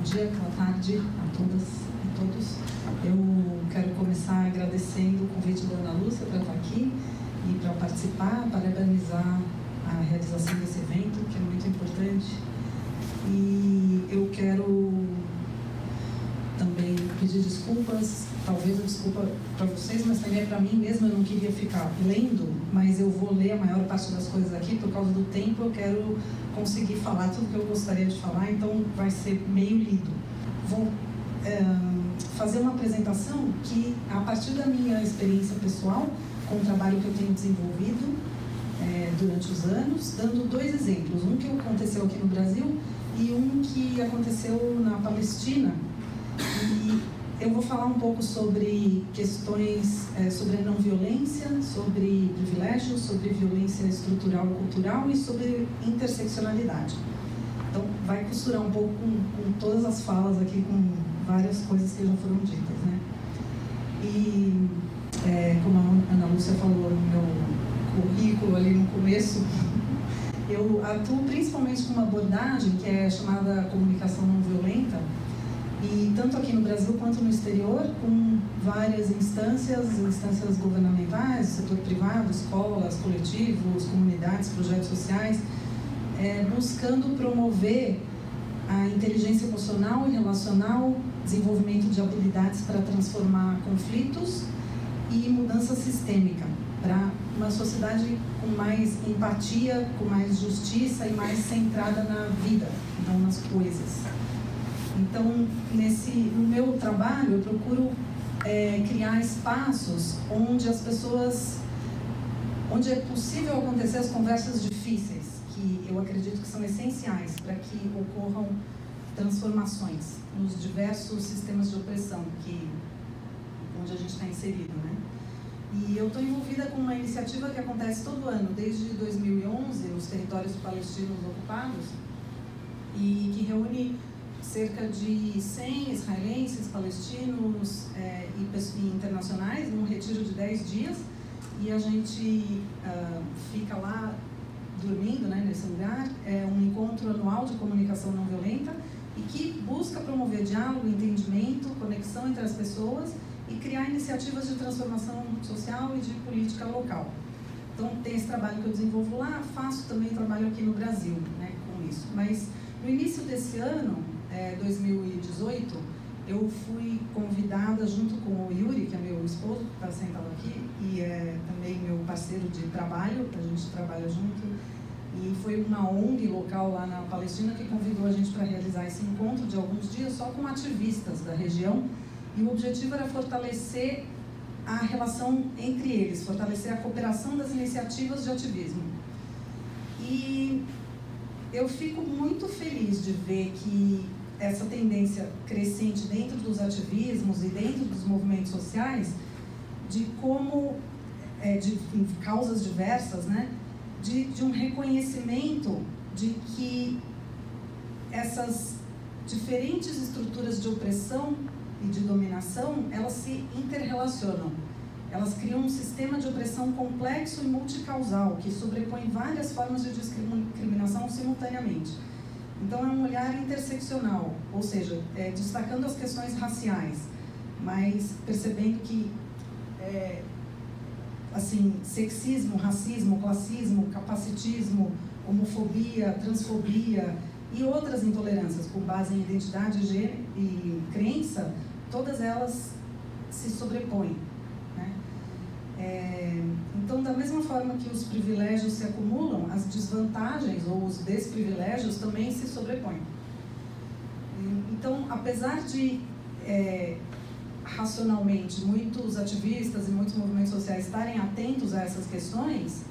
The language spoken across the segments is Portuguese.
bom dia, boa tarde a todas e todos. Eu quero começar agradecendo o convite da Ana Lúcia para estar aqui e para participar, parabenizar a realização desse evento, que é muito importante. E eu quero também pedir desculpas, talvez a desculpa para vocês, mas também é para mim mesma. Eu não queria ficar lendo, mas eu vou ler a maior parte das coisas aqui por causa do tempo. Eu quero conseguir falar tudo que eu gostaria de falar, então vai ser meio lido. Vou fazer uma apresentação que, a partir da minha experiência pessoal, com o trabalho que eu tenho desenvolvido durante os anos, dando dois exemplos, um que aconteceu aqui no Brasil e um que aconteceu na Palestina. E eu vou falar um pouco sobre questões sobre a não violência, sobre privilégios, sobre violência estrutural e cultural e sobre interseccionalidade. Então, vai costurar um pouco com todas as falas aqui, com várias coisas que já foram ditas, né? E, como a Ana Lúcia falou no meu currículo ali no começo, eu atuo principalmente com uma abordagem que é chamada comunicação não violenta, e tanto aqui no Brasil quanto no exterior, com várias instâncias governamentais, setor privado, escolas, coletivos, comunidades, projetos sociais, buscando promover a inteligência emocional e relacional, desenvolvimento de habilidades para transformar conflitos e mudança sistêmica, para uma sociedade com mais empatia, com mais justiça e mais centrada na vida, não nas coisas. Então, no meu trabalho, eu procuro criar espaços onde as pessoas, onde é possível acontecer as conversas difíceis, que eu acredito que são essenciais para que ocorram transformações nos diversos sistemas de opressão onde a gente está inserido, né? E eu estou envolvida com uma iniciativa que acontece todo ano, desde 2011, os territórios palestinos ocupados, e que reúne cerca de 100 israelenses, palestinos e internacionais num retiro de 10 dias, e a gente fica lá dormindo, né, nesse lugar. É um encontro anual de comunicação não violenta e que busca promover diálogo, entendimento, conexão entre as pessoas e criar iniciativas de transformação social e de política local. Então, tem esse trabalho que eu desenvolvo lá, faço também trabalho aqui no Brasil, né, com isso. Mas no início desse ano, 2018, eu fui convidada junto com o Yuri, que é meu esposo, que está sentado aqui, e é também meu parceiro de trabalho, a gente trabalha junto, e foi uma ONG local lá na Palestina que convidou a gente para realizar esse encontro de alguns dias só com ativistas da região, e o objetivo era fortalecer a relação entre eles, fortalecer a cooperação das iniciativas de ativismo. E eu fico muito feliz de ver que essa tendência crescente dentro dos ativismos e dentro dos movimentos sociais, de como, de causas diversas, né, de um reconhecimento de que essas diferentes estruturas de opressão e de dominação, elas se interrelacionam. Elas criam um sistema de opressão complexo e multicausal, que sobrepõe várias formas de discriminação simultaneamente. Então, é um olhar interseccional, ou seja, destacando as questões raciais, mas percebendo que, assim, sexismo, racismo, classismo, capacitismo, homofobia, transfobia e outras intolerâncias com base em identidade e crença, todas elas se sobrepõem, né? Então, da mesma forma que os privilégios se acumulam, as desvantagens ou os desprivilégios também se sobrepõem. Então, apesar de, racionalmente, muitos ativistas e muitos movimentos sociais estarem atentos a essas questões,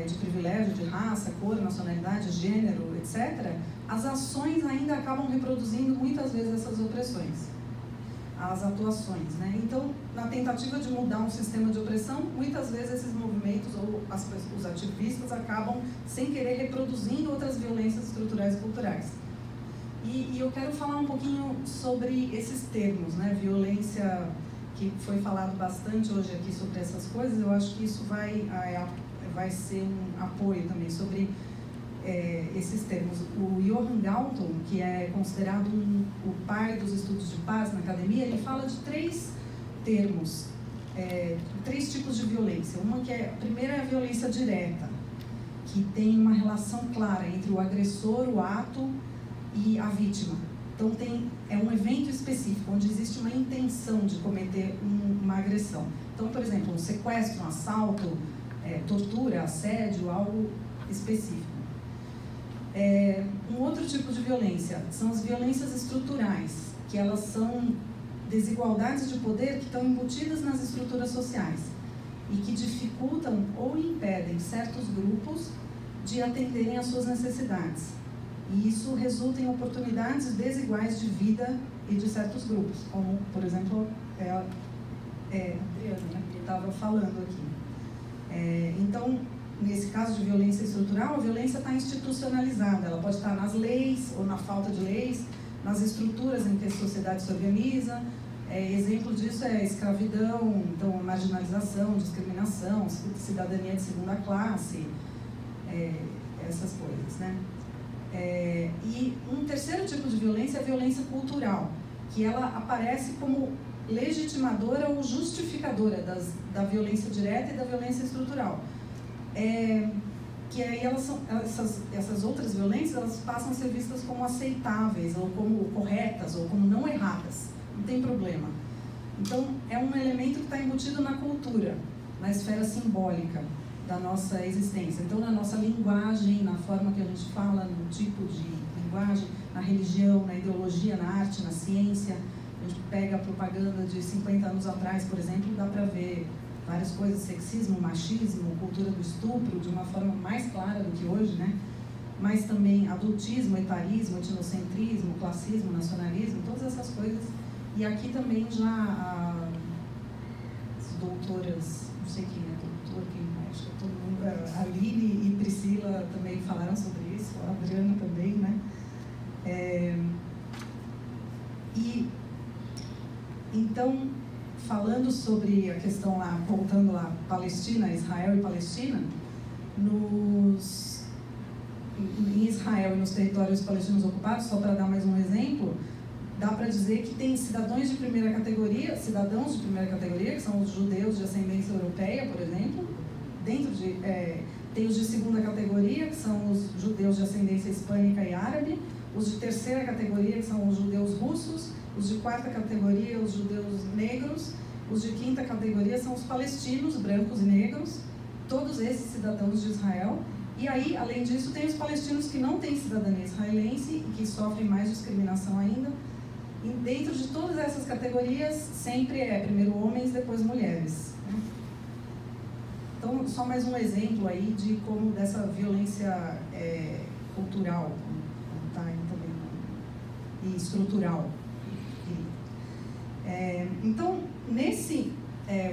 de privilégio, de raça, cor, nacionalidade, gênero, etc., as ações ainda acabam reproduzindo muitas vezes essas opressões, as atuações, né? Então, na tentativa de mudar um sistema de opressão, muitas vezes esses movimentos ou os ativistas acabam, sem querer, reproduzindo outras violências estruturais e culturais. E eu quero falar um pouquinho sobre esses termos, né? Violência, que foi falado bastante hoje aqui sobre essas coisas. Eu acho que isso vai ser um apoio também sobre esses termos. O Johan Galton, que é considerado o pai dos estudos de paz na academia, ele fala de 3 termos, 3 tipos de violência. Uma que a primeira é a violência direta, que tem uma relação clara entre o agressor, o ato e a vítima. Então é um evento específico, onde existe uma intenção de cometer uma agressão. Então, por exemplo, um sequestro, um assalto, tortura, assédio, algo específico. Um outro tipo de violência são as violências estruturais, que elas são desigualdades de poder que estão embutidas nas estruturas sociais e que dificultam ou impedem certos grupos de atenderem às suas necessidades. E isso resulta em oportunidades desiguais de vida e de certos grupos, como, por exemplo, a Adriana, né, que estava falando aqui. Então, nesse caso de violência estrutural, a violência está institucionalizada. Ela pode estar nas leis ou na falta de leis, nas estruturas em que a sociedade se organiza. Exemplo disso é a escravidão, então a marginalização, discriminação, cidadania de segunda classe, essas coisas, né? E um terceiro tipo de violência é a violência cultural, que ela aparece como legitimadora ou justificadora da violência direta e da violência estrutural. Que aí essas outras violências, elas passam a ser vistas como aceitáveis, ou como corretas, ou como não erradas. Não tem problema. Então, é um elemento que está embutido na cultura, na esfera simbólica da nossa existência. Então, na nossa linguagem, na forma que a gente fala, no tipo de linguagem, na religião, na ideologia, na arte, na ciência. A gente pega a propaganda de 50 anos atrás, por exemplo, dá para ver várias coisas, sexismo, machismo, cultura do estupro, de uma forma mais clara do que hoje, né? Mas também adultismo, etarismo, etnocentrismo, classismo, nacionalismo, todas essas coisas. E aqui também já as doutoras, não sei quem é doutor, quem é, acho que todo mundo, a Aline e Priscila também falaram sobre isso, a Adriana também, né? E então, falando sobre a questão lá, voltando lá, Palestina, Israel e Palestina, em Israel e nos territórios palestinos ocupados, só para dar mais um exemplo, dá para dizer que tem cidadãos de primeira categoria, que são os judeus de ascendência europeia, por exemplo, tem os de segunda categoria, que são os judeus de ascendência hispânica e árabe, os de terceira categoria, que são os judeus russos, os de quarta categoria, os judeus negros, os de quinta categoria são os palestinos, brancos e negros, todos esses cidadãos de Israel. E aí, além disso, tem os palestinos que não têm cidadania israelense e que sofrem mais discriminação ainda. E dentro de todas essas categorias, sempre primeiro homens, depois mulheres, né? Então, só mais um exemplo aí de como dessa violência cultural, tá aí também, e estrutural. Então,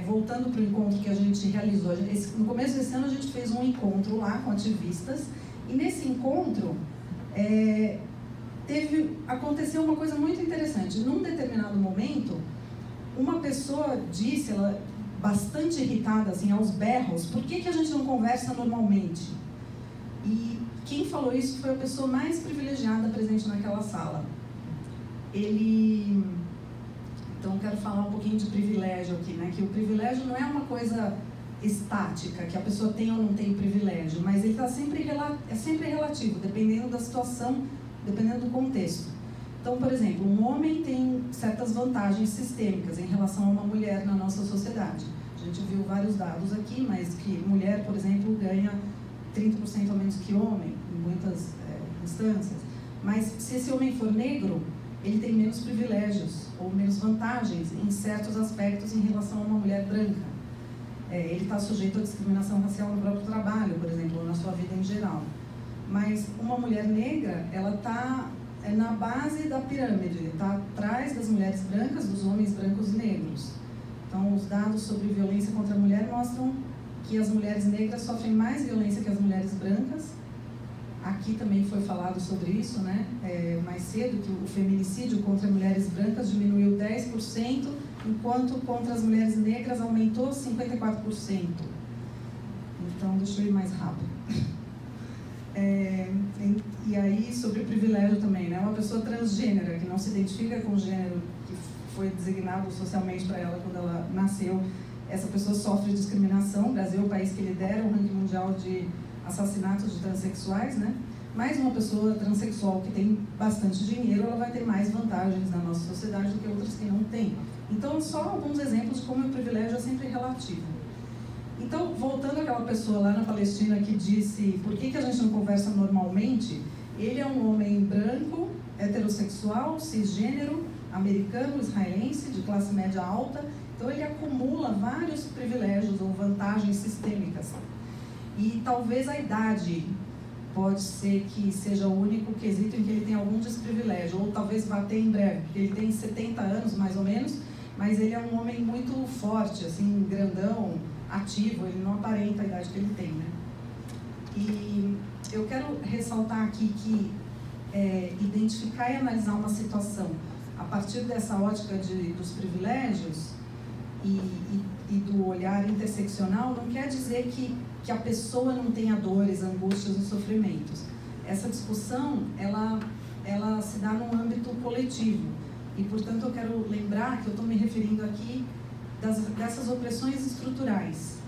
voltando para o encontro que a gente realizou, no começo desse ano a gente fez um encontro lá com ativistas, e nesse encontro aconteceu uma coisa muito interessante. Num determinado momento, uma pessoa disse, ela bastante irritada, assim, aos berros, por que a gente não conversa normalmente? E quem falou isso foi a pessoa mais privilegiada presente naquela sala. Então, quero falar um pouquinho de privilégio aqui, né? Que o privilégio não é uma coisa estática, que a pessoa tem ou não tem privilégio, mas ele é sempre relativo, dependendo da situação, dependendo do contexto. Então, por exemplo, um homem tem certas vantagens sistêmicas em relação a uma mulher na nossa sociedade. A gente viu vários dados aqui, mas que mulher, por exemplo, ganha 30% a menos que homem, em muitas instâncias. Mas se esse homem for negro, ele tem menos privilégios ou menos vantagens em certos aspectos em relação a uma mulher branca. Ele está sujeito à discriminação racial no próprio trabalho, por exemplo, ou na sua vida em geral. Mas uma mulher negra, ela está na base da pirâmide, está atrás das mulheres brancas, dos homens brancos e negros. Então, os dados sobre violência contra a mulher mostram que as mulheres negras sofrem mais violência que as mulheres brancas. Aqui também foi falado sobre isso, né? Mais cedo, que o feminicídio contra mulheres brancas diminuiu 10%, enquanto contra as mulheres negras aumentou 54%. Então, deixa eu ir mais rápido. E aí, sobre privilégio também, né? Uma pessoa transgênera, que não se identifica com o gênero que foi designado socialmente para ela quando ela nasceu, essa pessoa sofre discriminação. O Brasil é o país que lidera o ranking mundial de assassinatos de transexuais, né? Mas uma pessoa transexual que tem bastante dinheiro, ela vai ter mais vantagens na nossa sociedade do que outras que não têm. Então, só alguns exemplos de como o privilégio é sempre relativo. Então, voltando àquela pessoa lá na Palestina que disse por que a gente não conversa normalmente, ele é um homem branco, heterossexual, cisgênero, americano, israelense, de classe média alta. Então, ele acumula vários privilégios ou vantagens sistêmicas. E talvez a idade pode ser que seja o único quesito em que ele tem algum desprivilégio, ou talvez vá ter em breve, porque ele tem 70 anos mais ou menos, mas ele é um homem muito forte, assim, grandão, ativo, ele não aparenta a idade que ele tem, né? E eu quero ressaltar aqui que identificar e analisar uma situação a partir dessa ótica dos privilégios e do olhar interseccional não quer dizer que a pessoa não tenha dores, angústias e sofrimentos. Essa discussão, ela se dá num âmbito coletivo. E, portanto, eu quero lembrar que eu estou me referindo aqui dessas opressões estruturais,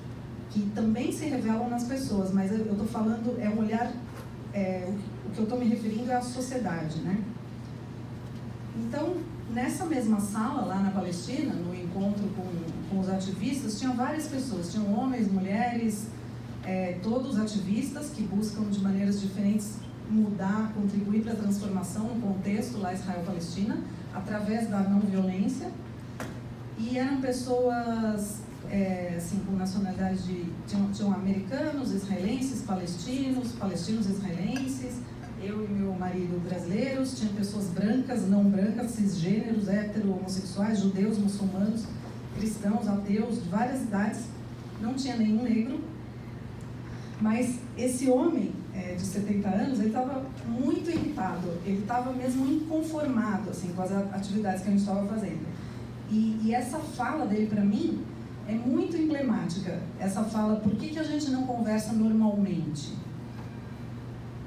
que também se revelam nas pessoas, mas eu estou falando, é um olhar, o que eu estou me referindo é a sociedade, né? Então, nessa mesma sala, lá na Palestina, no encontro com os ativistas, tinham várias pessoas, tinham homens, mulheres, todos ativistas que buscam de maneiras diferentes mudar, contribuir para a transformação no contexto lá Israel-Palestina, através da não violência. E eram pessoas assim, com nacionalidade tinham americanos, israelenses, palestinos israelenses, eu e meu marido brasileiros, tinha pessoas brancas, não brancas, cisgêneros, hétero, homossexuais, judeus, muçulmanos, cristãos, ateus, de várias idades, não tinha nenhum negro. Mas esse homem de 70 anos, ele estava muito irritado, ele estava mesmo inconformado assim, com as atividades que a gente estava fazendo. E essa fala dele para mim é muito emblemática. Essa fala, por que a gente não conversa normalmente?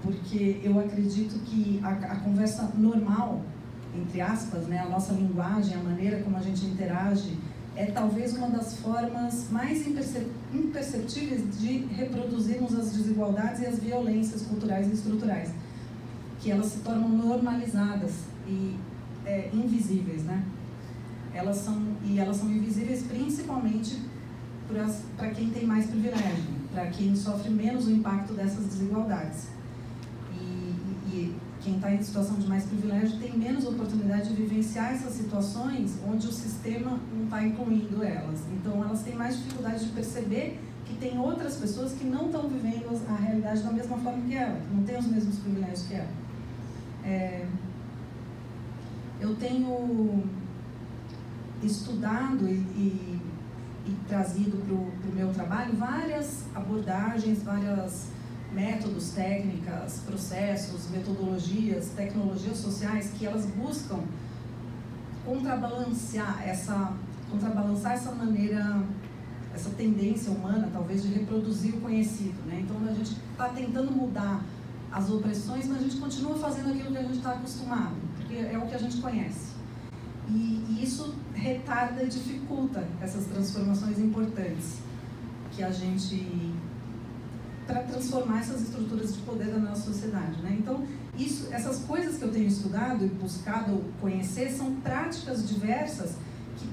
Porque eu acredito que a conversa normal, entre aspas, né, a nossa linguagem, a maneira como a gente interage, é talvez uma das formas mais imperceptíveis de reproduzirmos as desigualdades e as violências culturais e estruturais, que elas se tornam normalizadas e invisíveis, né? Elas são invisíveis principalmente para quem tem mais privilégio, para quem sofre menos o impacto dessas desigualdades. E quem está em situação de mais privilégio tem menos oportunidade de vivenciar essas situações onde o sistema não está incluindo elas. Então, elas têm mais dificuldade de perceber que tem outras pessoas que não estão vivendo a realidade da mesma forma que ela, que não têm os mesmos privilégios que ela. Eu tenho estudado e trazido para o meu trabalho várias abordagens, vários métodos, técnicas, processos, metodologias, tecnologias sociais que elas buscam contrabalançar essa maneira, essa tendência humana, talvez, de reproduzir o conhecido, né? Então, a gente está tentando mudar as opressões, mas a gente continua fazendo aquilo que a gente está acostumado, porque é o que a gente conhece. E isso retarda e dificulta essas transformações importantes que a gente... para transformar essas estruturas de poder da nossa sociedade, né? Então, essas coisas que eu tenho estudado e buscado conhecer são práticas diversas que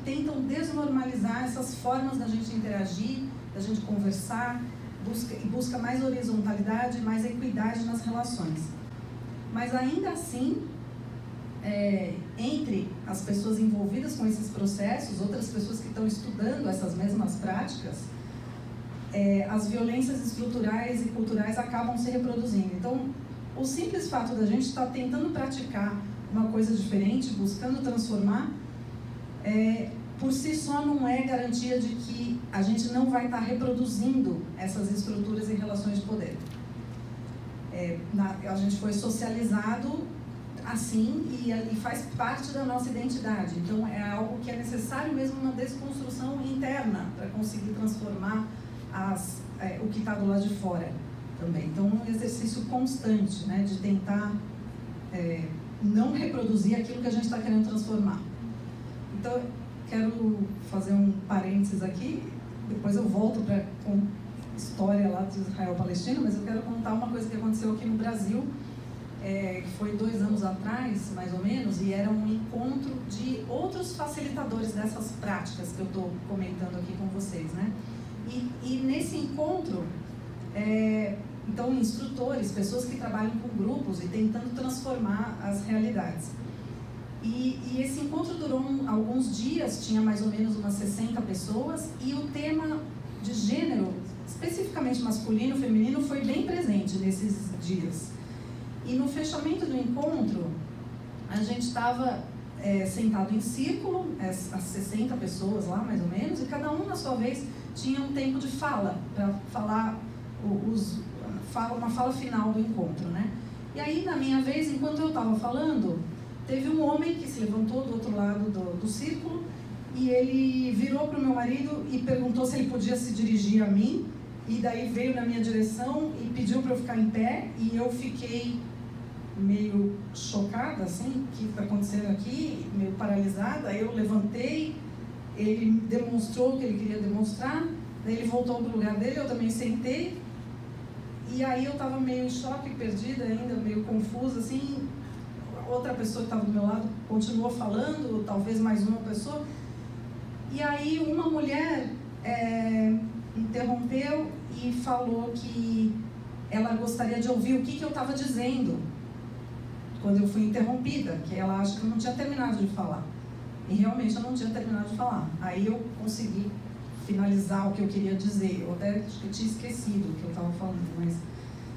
tentam desnormalizar essas formas da gente interagir, da gente conversar, busca mais horizontalidade, mais equidade nas relações. Mas ainda assim, entre as pessoas envolvidas com esses processos, outras pessoas que estão estudando essas mesmas práticas, as violências estruturais e culturais acabam se reproduzindo. Então, o simples fato da gente estar tentando praticar uma coisa diferente, buscando transformar, por si só não é garantia de que a gente não vai estar reproduzindo essas estruturas e relações de poder. A gente foi socializado assim e faz parte da nossa identidade. Então, é algo que é necessário mesmo uma desconstrução interna para conseguir transformar o que está do lado de fora. também. Então, um exercício constante, né, de tentar não reproduzir aquilo que a gente está querendo transformar. Então, quero fazer um parênteses aqui, depois eu volto para a história lá de Israel-Palestina, mas eu quero contar uma coisa que aconteceu aqui no Brasil, que foi 2 anos atrás, mais ou menos, e era um encontro de outros facilitadores dessas práticas que eu estou comentando aqui com vocês, né? E nesse encontro, então, instrutores, pessoas que trabalham com grupos e tentando transformar as realidades. E esse encontro durou alguns dias, tinha mais ou menos umas 60 pessoas, e o tema de gênero, especificamente masculino e feminino, foi bem presente nesses dias. E no fechamento do encontro, a gente estava sentado em círculo, as 60 pessoas lá, mais ou menos, e cada um, na sua vez, tinha um tempo de fala, para falar uma fala final do encontro, né? E aí, na minha vez, enquanto eu estava falando, teve um homem que se levantou do outro lado do círculo e ele virou para o meu marido e perguntou se ele podia se dirigir a mim, e daí veio na minha direção e pediu para eu ficar em pé, e eu fiquei meio chocada, assim, o que está acontecendo aqui, meio paralisada. Aí eu levantei, ele demonstrou o que ele queria demonstrar, daí ele voltou para o lugar dele, eu também sentei, e aí eu estava meio em choque, perdida ainda, meio confusa, assim. Outra pessoa que estava do meu lado continuou falando, talvez mais uma pessoa, e aí uma mulher interrompeu e falou que ela gostaria de ouvir o que eu estava dizendo quando eu fui interrompida, que ela acha que eu não tinha terminado de falar. E realmente eu não tinha terminado de falar. Aí eu consegui finalizar o que eu queria dizer. Eu até acho que eu tinha esquecido o que eu estava falando, mas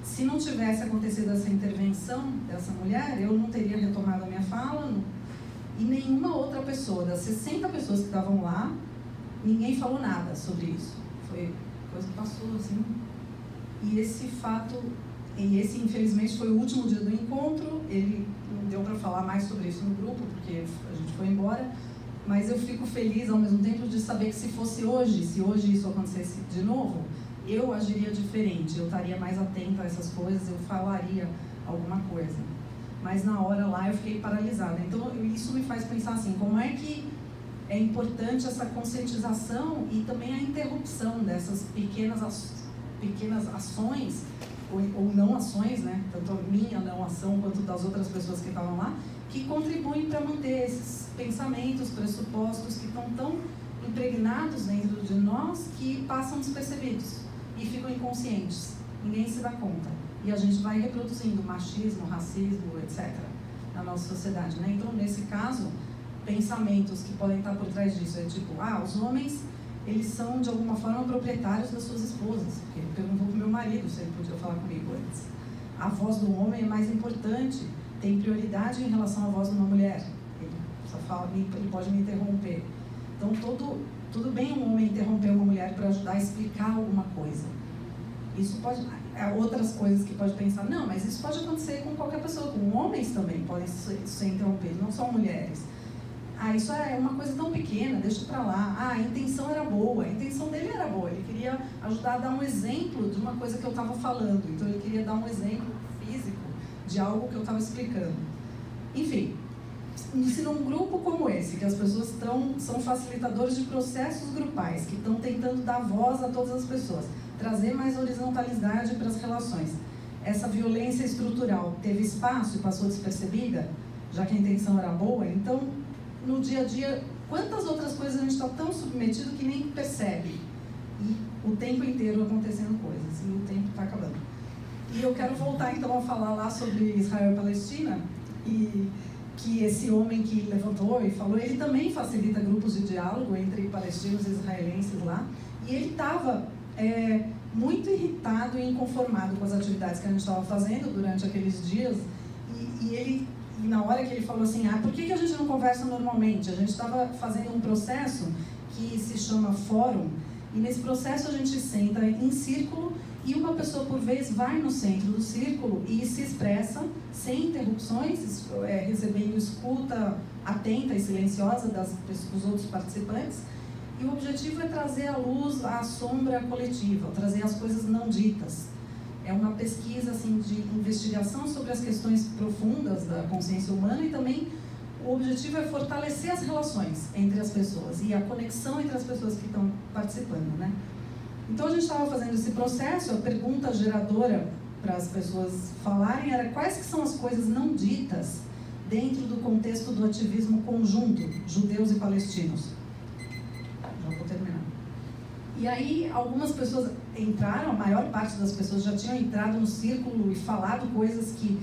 se não tivesse acontecido essa intervenção dessa mulher, eu não teria retomado a minha fala, e nenhuma outra pessoa, das 60 pessoas que estavam lá, ninguém falou nada sobre isso. Foi coisa que passou assim. E esse fato, infelizmente foi o último dia do encontro. Ele não deu para falar mais sobre isso no grupo, porque a gente foi embora, mas eu fico feliz ao mesmo tempo de saber que se hoje isso acontecesse de novo, eu agiria diferente, eu estaria mais atenta a essas coisas, eu falaria alguma coisa. Mas na hora lá eu fiquei paralisada. Então isso me faz pensar assim, como é que é importante essa conscientização e também a interrupção dessas pequenas ações, ou não ações, né? Tanto a minha não ação quanto das outras pessoas que estavam lá, que contribuem para manter esses pensamentos, pressupostos que estão tão impregnados dentro de nós que passam despercebidos e ficam inconscientes. Ninguém se dá conta. E a gente vai reproduzindo machismo, racismo, etc. na nossa sociedade, né? Então, nesse caso, pensamentos que podem estar por trás disso é tipo, os homens, eles são de alguma forma proprietários das suas esposas. Porque ele perguntou para o meu marido se ele podia falar comigo antes. A voz do homem é mais importante, tem prioridade em relação à voz de uma mulher. Ele só fala, ele pode me interromper. Então, tudo bem um homem interromper uma mulher para ajudar a explicar alguma coisa. Isso pode... outras coisas que pode pensar, não, mas isso pode acontecer com qualquer pessoa, com homens também podem ser interrompidos, não só mulheres. Isso é uma coisa tão pequena, deixa pra lá. A intenção era boa, a intenção dele era boa, ele queria ajudar a dar um exemplo de uma coisa que eu estava falando, então ele queria dar um exemplo físico de algo que eu estava explicando. Enfim, se num grupo como esse, que as pessoas são facilitadores de processos grupais, que estão tentando dar voz a todas as pessoas, trazer mais horizontalidade para as relações, essa violência estrutural teve espaço e passou despercebida, já que a intenção era boa, então, no dia a dia, quantas outras coisas a gente está tão submetido que nem percebe? E o tempo inteiro acontecendo coisas, e o tempo está acabando. E eu quero voltar, então, a falar lá sobre Israel e Palestina, e que esse homem que levantou e falou, ele também facilita grupos de diálogo entre palestinos e israelenses lá, e ele estava muito irritado e inconformado com as atividades que a gente estava fazendo durante aqueles dias, e na hora que ele falou assim, por que a gente não conversa normalmente? A gente estava fazendo um processo que se chama fórum, e nesse processo a gente senta em círculo e uma pessoa por vez vai no centro do círculo e se expressa sem interrupções, recebendo escuta atenta e silenciosa dos outros participantes. E o objetivo é trazer à luz a sombra coletiva, trazer as coisas não ditas. É uma pesquisa assim, de investigação sobre as questões profundas da consciência humana e também o objetivo é fortalecer as relações entre as pessoas e a conexão entre as pessoas que estão participando, né? Então a gente estava fazendo esse processo, a pergunta geradora para as pessoas falarem era quais que são as coisas não ditas dentro do contexto do ativismo conjunto, judeus e palestinos. Já vou terminar. E aí algumas pessoas entraram, a maior parte das pessoas já tinham entrado no círculo e falado coisas que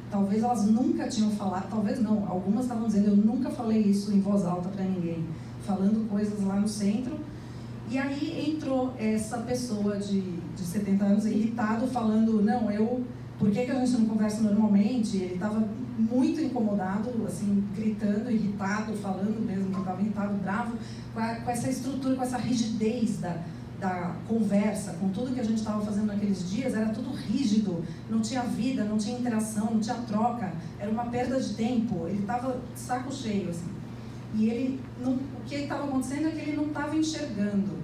talvez elas nunca tinham falado, talvez não, algumas estavam dizendo, eu nunca falei isso em voz alta para ninguém, falando coisas lá no centro. E aí entrou essa pessoa de 70 anos irritado, falando, não, por que a gente não conversa normalmente? Ele estava muito incomodado, assim, gritando, irritado, falando mesmo que estava irritado, bravo, com essa estrutura, com essa rigidez da conversa, com tudo que a gente estava fazendo naqueles dias, era tudo rígido, não tinha vida, não tinha interação, não tinha troca, era uma perda de tempo, ele estava de saco cheio, assim. E o que estava acontecendo é que ele não estava enxergando,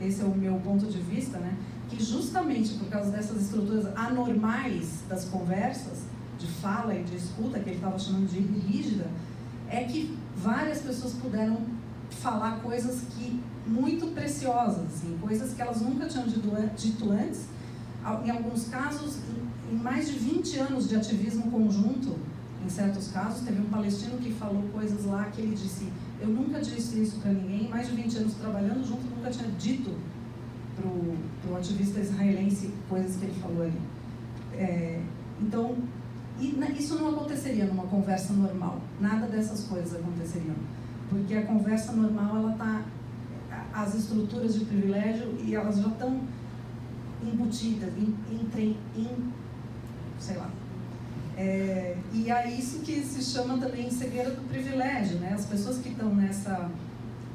esse é o meu ponto de vista, né? Que justamente por causa dessas estruturas anormais das conversas, de fala e de escuta, que ele estava chamando de rígida, é que várias pessoas puderam falar coisas muito preciosas, assim, coisas que elas nunca tinham dito antes. Em alguns casos, em mais de 20 anos de ativismo conjunto, em certos casos, teve um palestino que falou coisas lá que ele disse, eu nunca disse isso para ninguém, mais de 20 anos trabalhando junto, nunca tinha dito para o ativista israelense coisas que ele falou ali. Então, isso não aconteceria numa conversa normal, nada dessas coisas aconteceriam, porque a conversa normal, ela tá, as estruturas de privilégio, e elas já estão embutidas, sei lá. E é isso que se chama também cegueira do privilégio, né? As pessoas que estão nessa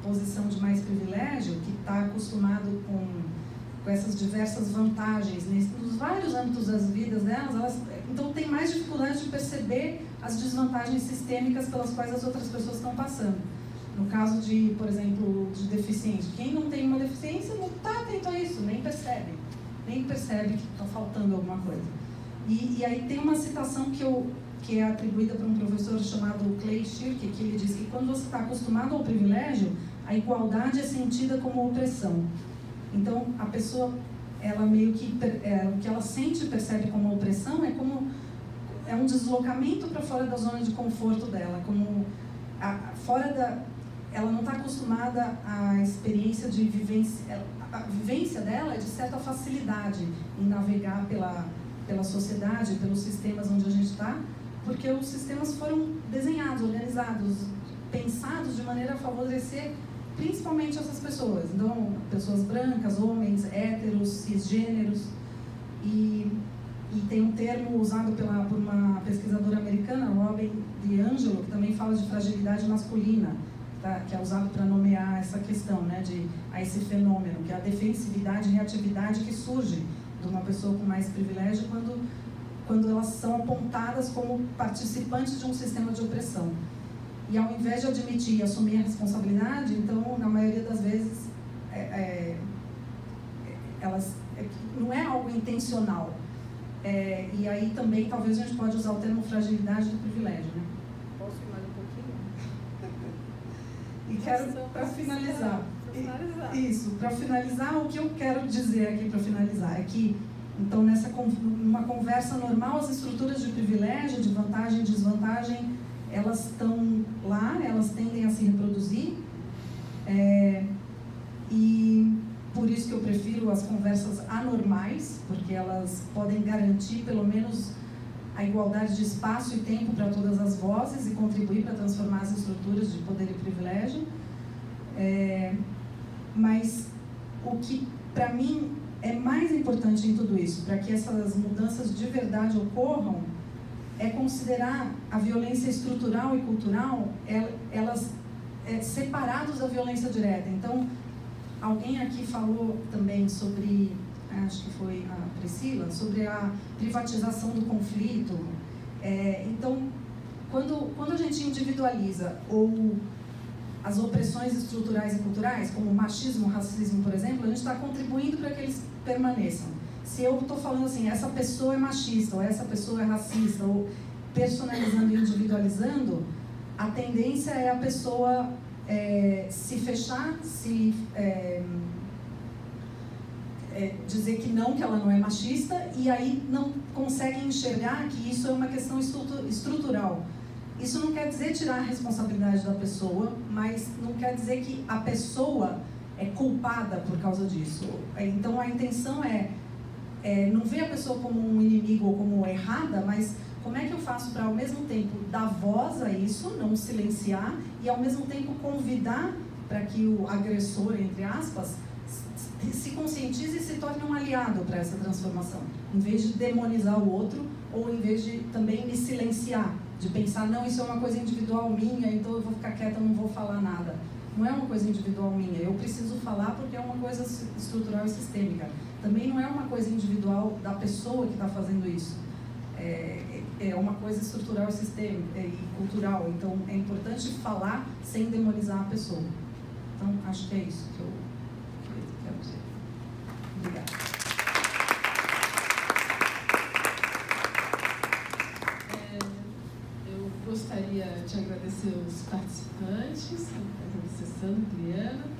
posição de mais privilégio, que está acostumado com essas diversas vantagens nos vários âmbitos das vidas delas, então tem mais dificuldade de perceber as desvantagens sistêmicas pelas quais as outras pessoas estão passando. No caso de, por exemplo, de deficiente, quem não tem uma deficiência não está atento a isso, nem percebe que está faltando alguma coisa. E aí tem uma citação que é atribuída para um professor chamado Clay Shirky, que ele diz que quando você está acostumado ao privilégio, a igualdade é sentida como opressão. Então, a pessoa, ela meio que, o que ela sente e percebe como opressão é um deslocamento para fora da zona de conforto dela, ela não está acostumada à experiência de vivência, a vivência dela é de certa facilidade em navegar pela sociedade, pelos sistemas onde a gente está, porque os sistemas foram desenhados, organizados, pensados de maneira a favorecer principalmente essas pessoas. Então, pessoas brancas, homens, héteros, cisgêneros. E tem um termo usado por uma pesquisadora americana, Robin DiAngelo, que também fala de fragilidade masculina, tá? Que é usado para nomear essa questão, né, a esse fenômeno, que é a defensividade e reatividade que surge de uma pessoa com mais privilégio quando elas são apontadas como participantes de um sistema de opressão. E ao invés de admitir e assumir a responsabilidade, então, na maioria das vezes, não é algo intencional. E aí também, talvez a gente pode usar o termo fragilidade do privilégio, né? Posso mais um pouquinho? E quero, para finalizar, para finalizar, o que eu quero dizer aqui para finalizar é que, então, numa conversa normal, as estruturas de privilégio, de vantagem e desvantagem, elas estão lá, elas tendem a se reproduzir, e por isso que eu prefiro as conversas anormais, porque elas podem garantir pelo menos a igualdade de espaço e tempo para todas as vozes e contribuir para transformar as estruturas de poder e privilégio. Mas o que para mim é mais importante em tudo isso, para que essas mudanças de verdade ocorram, é considerar a violência estrutural e cultural, elas separados da violência direta. Então, alguém aqui falou também sobre, acho que foi a Priscila, sobre a privatização do conflito. Então, quando a gente individualiza ou as opressões estruturais e culturais, como o machismo, o racismo, por exemplo, a gente está contribuindo para que eles permaneçam. se eu estou falando assim, essa pessoa é machista, ou essa pessoa é racista, ou personalizando e individualizando, a tendência é a pessoa se fechar, dizer que ela não é machista, e aí não consegue enxergar que isso é uma questão estrutural. Isso não quer dizer tirar a responsabilidade da pessoa, mas não quer dizer que a pessoa é culpada por causa disso. Então a intenção não ver a pessoa como um inimigo ou como errada, mas como é que eu faço para ao mesmo tempo dar voz a isso, não silenciar, e ao mesmo tempo convidar para que o agressor, entre aspas, se conscientize e se torne um aliado para essa transformação, em vez de demonizar o outro, ou em vez de também me silenciar, de pensar, não, isso é uma coisa individual minha, então eu vou ficar quieta, não vou falar nada. Não é uma coisa individual minha, eu preciso falar porque é uma coisa estrutural e sistêmica. Também não é uma coisa individual da pessoa que está fazendo isso. É uma coisa estrutural e sistêmica e cultural. Então é importante falar sem demonizar a pessoa. Então acho que é isso que eu quero dizer. Obrigada. Gostaria de agradecer os participantes, agradecendo, Liana.